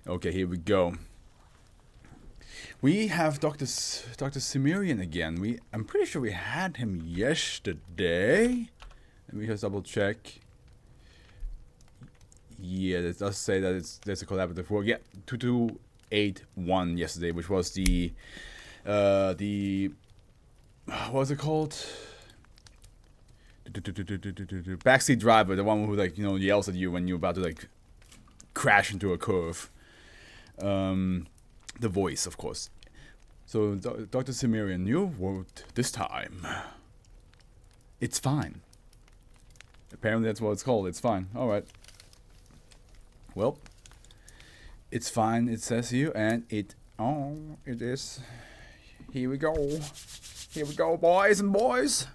Okay, here we go. We have Dr. Cimmerian again. I'm pretty sure we had him yesterday. Let me just double check. Yeah, it does say that there's a collaborative work. Yeah, 2281 yesterday, which was the what was it called? Backseat driver, the one who yells at you when you're about to crash into a curve. The voice, of course. So Dr. Cimmerian, you wrote this time. It's fine. Apparently that's what it's called. It's fine. All right. Well, it's fine. It says here, and it is. Here we go. Here we go, boys and girls.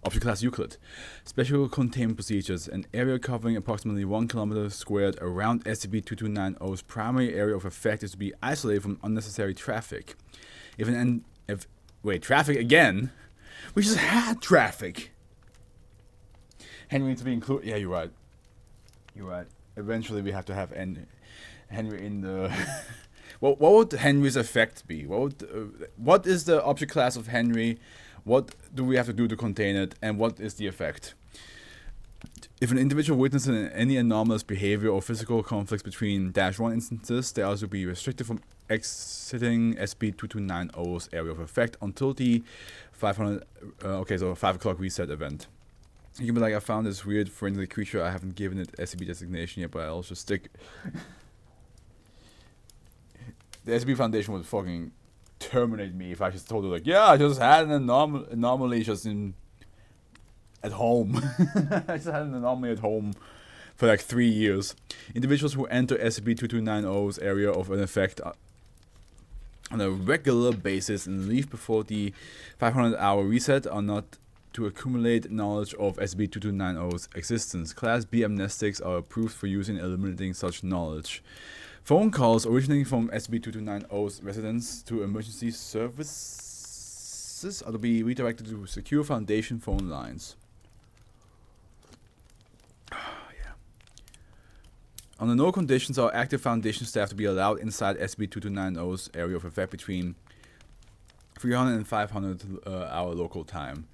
Object Class Euclid. Special containment procedures. An area covering approximately 1 kilometer squared around SCP-2290's primary area of effect is to be isolated from unnecessary traffic. Traffic again? We just had traffic. Henry needs to be included. Yeah, you're right. You're right. Eventually we have to have Henry in the... What would Henry's effect be? What is the object class of Henry? What do we have to do to contain it? And what is the effect? If an individual witnesses any anomalous behavior or physical conflicts between -1 instances, they also be restricted from exiting SCP-2290's area of effect until the 500... so 5 o'clock reset event. You can be like, I found this weird friendly creature. I haven't given it SCP designation yet, but I'll just stick... The SCP Foundation would fucking terminate me if I just told her, I just had an anomaly just at home. I just had an anomaly at home for 3 years. Individuals who enter SCP-2290's area of an effect on a regular basis and leave before the 500-hour reset are not to accumulate knowledge of SCP-2290's existence. Class B amnestics are approved for use in eliminating such knowledge. Phone calls originating from SCP-2290's residence to emergency services are to be redirected to secure Foundation phone lines. Yeah. Under no conditions are active Foundation staff to be allowed inside SCP-2290's area of effect between 300 and 500 hour local time.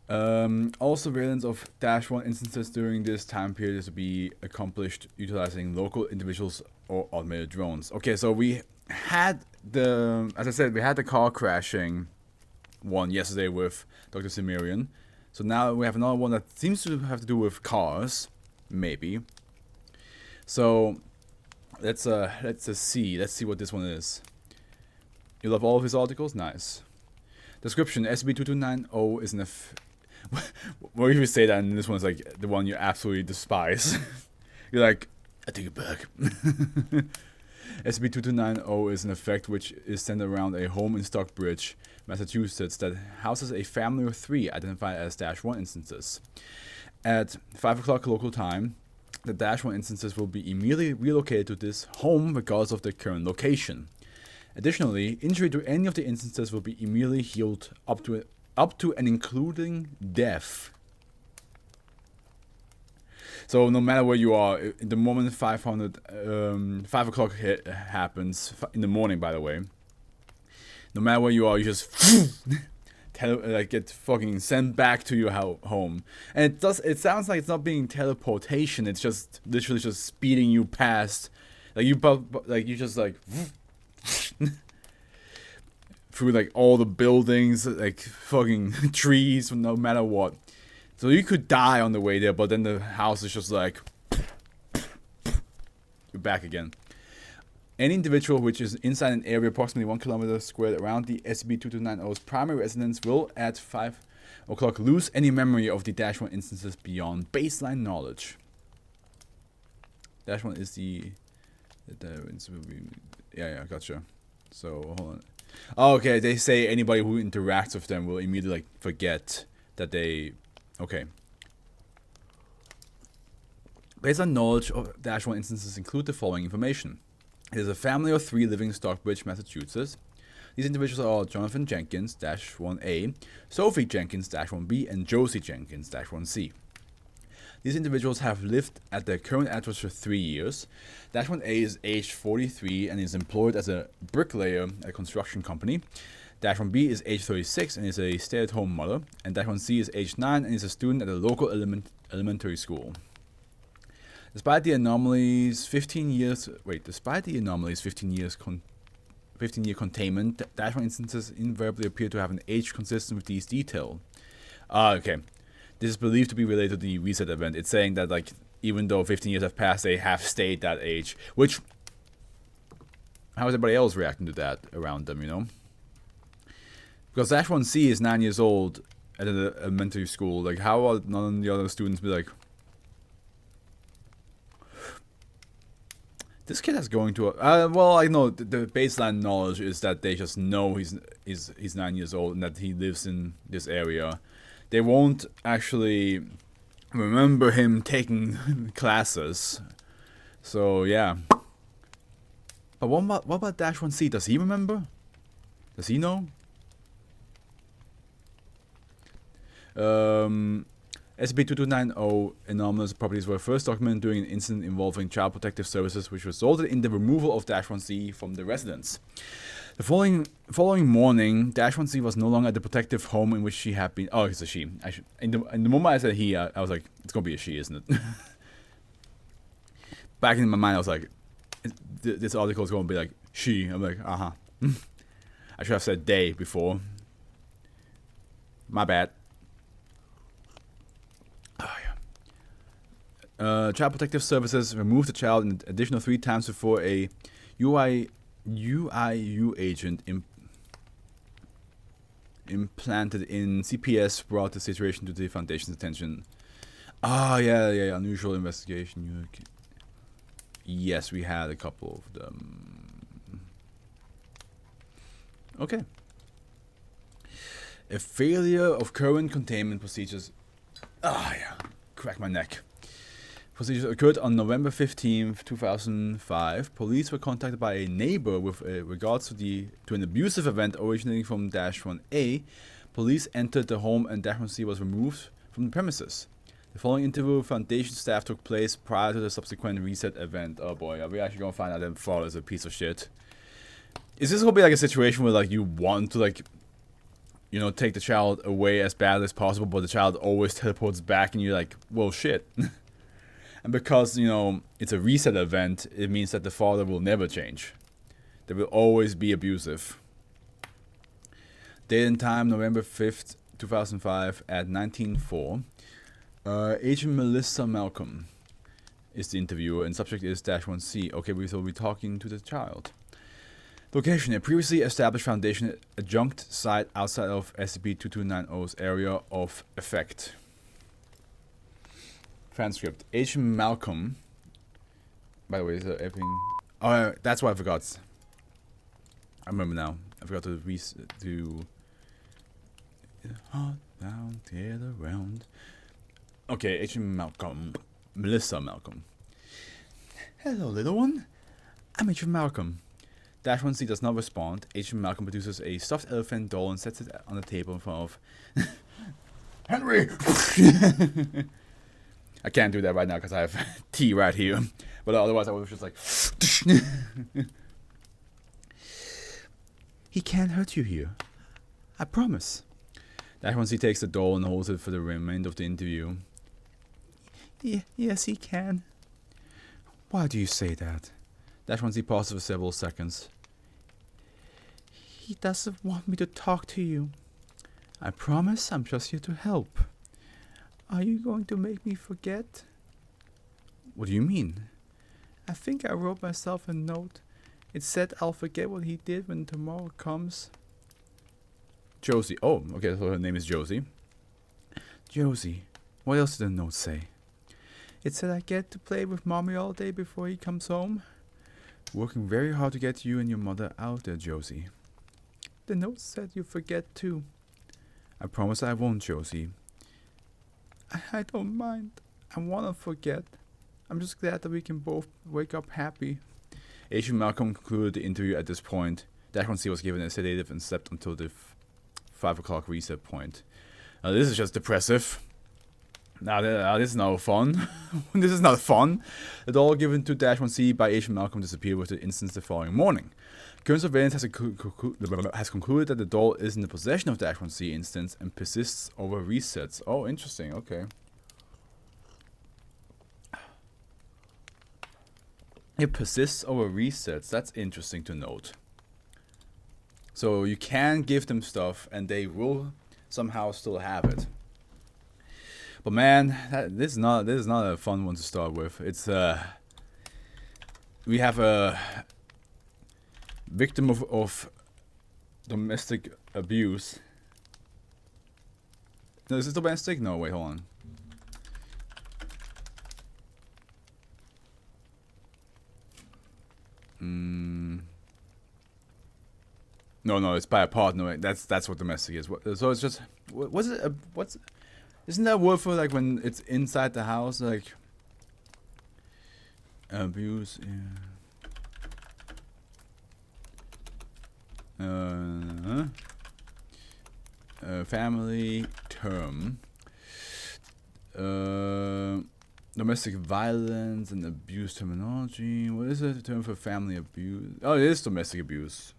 All surveillance of -1 instances during this time period is to be accomplished utilizing local individuals or automated drones. Okay, so we had as I said, we had the car crashing one yesterday with Dr. Cimmerian. So now we have another one that seems to have to do with cars, maybe. So let's see what this one is. You love all of his articles? Nice. Description: SCP-2290 is an what if you say that and this one's the one you absolutely despise? You're like, I take it back. SCP-2290 is an effect which is centered around a home in Stockbridge, Massachusetts that houses a family of 3 identified as -1 instances. At 5 o'clock local time, the -1 instances will be immediately relocated to this home regardless of their current location. Additionally, injury to any of the instances will be immediately healed up to and including death. So no matter where you are, the moment 5 o'clock happens, in the morning by the way, no matter where you are, you just get fucking sent back to your home. And it sounds like it's not being teleportation, it's just literally just speeding you past, you just through all the buildings, fucking trees, no matter what. So you could die on the way there, but then the house is just you're back again. Any individual which is inside an area approximately 1 kilometer squared around the SCP-2290's primary residence will at 5 o'clock lose any memory of the -1 instances beyond baseline knowledge. -1 is yeah, gotcha. So, hold on. Okay, they say anybody who interacts with them will immediately forget that they... Okay. Baseline knowledge of -1 instances include the following information. It is a family of 3 living in Stockbridge, Massachusetts. These individuals are Jonathan Jenkins, -1A, Sophie Jenkins, -1B, and Josie Jenkins, -1C. These individuals have lived at their current address for 3 years. -1A is aged 43 and is employed as a bricklayer at a construction company. -1B is age 36 and is a stay-at-home mother. And -1C is age 9 and is a student at a local elementary school. Despite the anomalies, 15 year containment, -1 instances invariably appear to have an age consistent with these details. Okay. This is believed to be related to the reset event. It's saying that, like, even though 15 years have passed, they have stayed that age. Which, how is everybody else reacting to that around them, you know? Because -1C is 9 years old at an elementary school. Like, how are none of the other students be like, this kid is going to well, I know the baseline knowledge is that they just know he's 9 years old and that he lives in this area. They won't actually remember him taking classes. So yeah. But what about -1C? Does he remember? Does he know? SCP-2290 anomalous properties were first documented during an incident involving Child Protective Services, which resulted in the removal of -1C from the residence. The following morning, -1C was no longer at the protective home in which she had been. Oh, it's a she. In the moment I said he, I was like, it's gonna be a she, isn't it? Back in my mind, I was like, this article is gonna be like she. I'm like, I should have said they before. My bad. Child Protective Services removed the child an additional 3 times before a UIU agent implanted in CPS brought the situation to the Foundation's attention. Yeah, unusual investigation. Yes, we had a couple of them. Okay. A failure of current containment procedures. Crack my neck. Procedures occurred on November 15th, 2005. Police were contacted by a neighbor with regards to an abusive event originating from -1A. Police entered the home and -1C was removed from the premises. The following interview with Foundation staff took place prior to the subsequent reset event. Oh boy, are we actually gonna find out that Fluff is a piece of shit? Is this gonna be like a situation where, like, you want to, like, you know, take the child away as badly as possible, but the child always teleports back and you're like, well, shit. And because, you know, it's a reset event, it means that the father will never change. They will always be abusive. Date and time, November 5th, 2005 at 19:04. Agent Melissa Malcolm is the interviewer and subject is -1C. Okay, so we're talking to the child. Location, a previously established Foundation adjunct site outside of SCP-2290's area of effect. Transcript. Agent Malcolm. By the way, is everything? Oh, that's why I forgot. I remember now. I forgot to hot down, tear around. Okay, Agent Malcolm. Melissa Malcolm. Hello, little one. I'm Agent Malcolm. -1C does not respond. Agent Malcolm produces a stuffed elephant doll and sets it on the table in front of Henry. I can't do that right now because I have tea right here. But otherwise I would just like... He can't hurt you here. I promise. -1C takes the doll and holds it for the remainder of the interview. Yes, he can. Why do you say that? -1C pauses for several seconds. He doesn't want me to talk to you. I promise I'm just here to help. Are you going to make me forget? What do you mean? I think I wrote myself a note. It said I'll forget what he did when tomorrow comes. Josie. Oh, okay, so her name is Josie. Josie. What else did the note say? It said I get to play with mommy all day before he comes home. Working very hard to get you and your mother out there, Josie. The note said you forget too. I promise I won't, Josie. I don't mind. I want to forget. I'm just glad that we can both wake up happy. Agent Malcolm concluded the interview at this point. -1C was given a sedative and slept until the 5 o'clock reset point. Now this is just depressive. Now, this is not fun. This is not fun. The doll given to -1C by Agent Malcolm disappeared with the instance the following morning. Current surveillance has concluded that the doll is in the possession of -1C instance and persists over resets. Oh, interesting. Okay. It persists over resets. That's interesting to note. So you can give them stuff and they will somehow still have it. But man, this is not a fun one to start with. It's we have a victim of domestic abuse. No, is this domestic? No, wait, hold on. No, it's by a partner. Right? That's what domestic is. So it's just what's it? Isn't that word for like when it's inside the house, like abuse? Yeah. Family term. Domestic violence and abuse terminology. What is the term for family abuse? Oh, it is domestic abuse.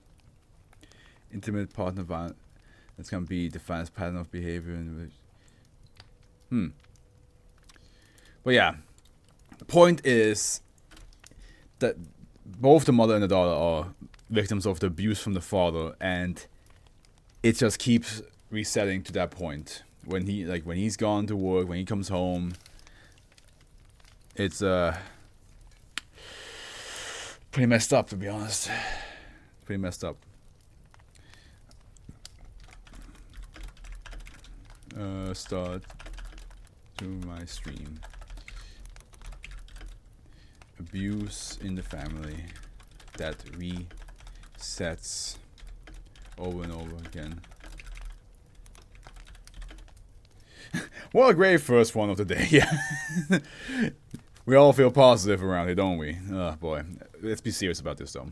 Intimate partner violence. That's gonna be defined as pattern of behavior in which. But yeah, the point is that both the mother and the daughter are victims of the abuse from the father, and it just keeps resetting to that point when he's gone to work, when he comes home. It's pretty messed up, to be honest. Pretty messed up. Start to my stream. Abuse in the family that resets over and over again. What a great first one of the day. Yeah. We all feel positive around here, don't we? Oh boy. Let's be serious about this though.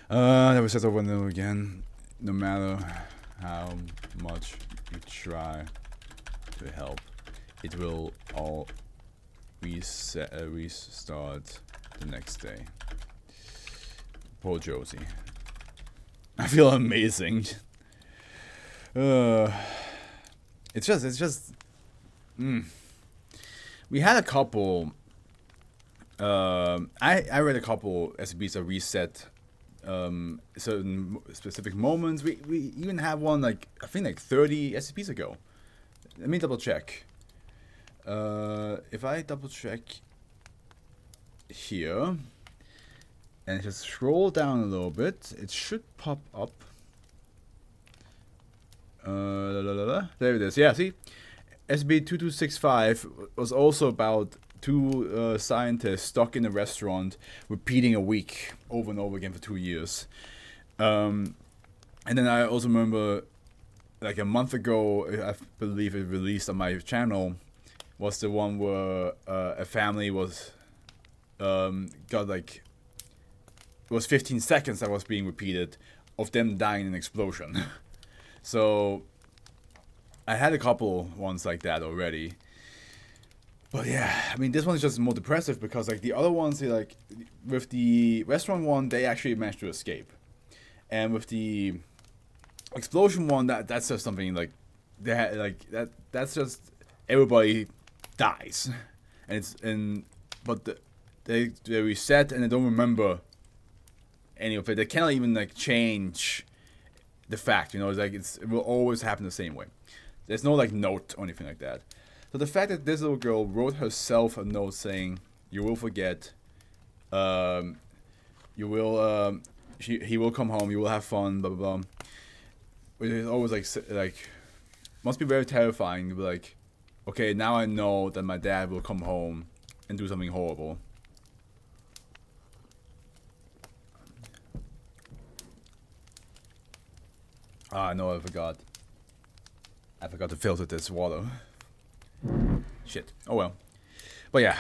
That resets over and over again. No matter how much you try to help, it will all restart the next day. Poor Josie. I feel amazing. It's just. We had a couple. I read a couple SCPs that reset certain specific moments. We even have one like I think like 30 SCPs ago. Let me double check. If I double check here and just scroll down a little bit, it should pop up. There it is. Yeah, see, SB2265 was also about two scientists stuck in a restaurant, repeating a week over and over again for 2 years. And then I also remember, like a month ago, I believe it released on my channel, was the one where a family was got like it was 15 seconds that was being repeated of them dying in an explosion. So I had a couple ones like that already. But yeah, I mean, this one's just more depressive because like the other ones, like with the restaurant one, they actually managed to escape, and with the explosion one, that's just something like they had, like that's just everybody dies, and but they reset and they don't remember any of it. They cannot even like change the fact, you know. It's like it will always happen the same way. There's no like note or anything like that. So the fact that this little girl wrote herself a note saying, "You will forget. You will. He will come home. You will have fun. Blah blah blah." Which is always like must be very terrifying to be like, okay, now I know that my dad will come home and do something horrible. Ah, no, I forgot. I forgot to filter this water. Shit. Oh well. But yeah.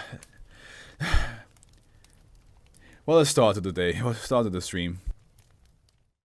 Well, let's start the day. Let's start the stream.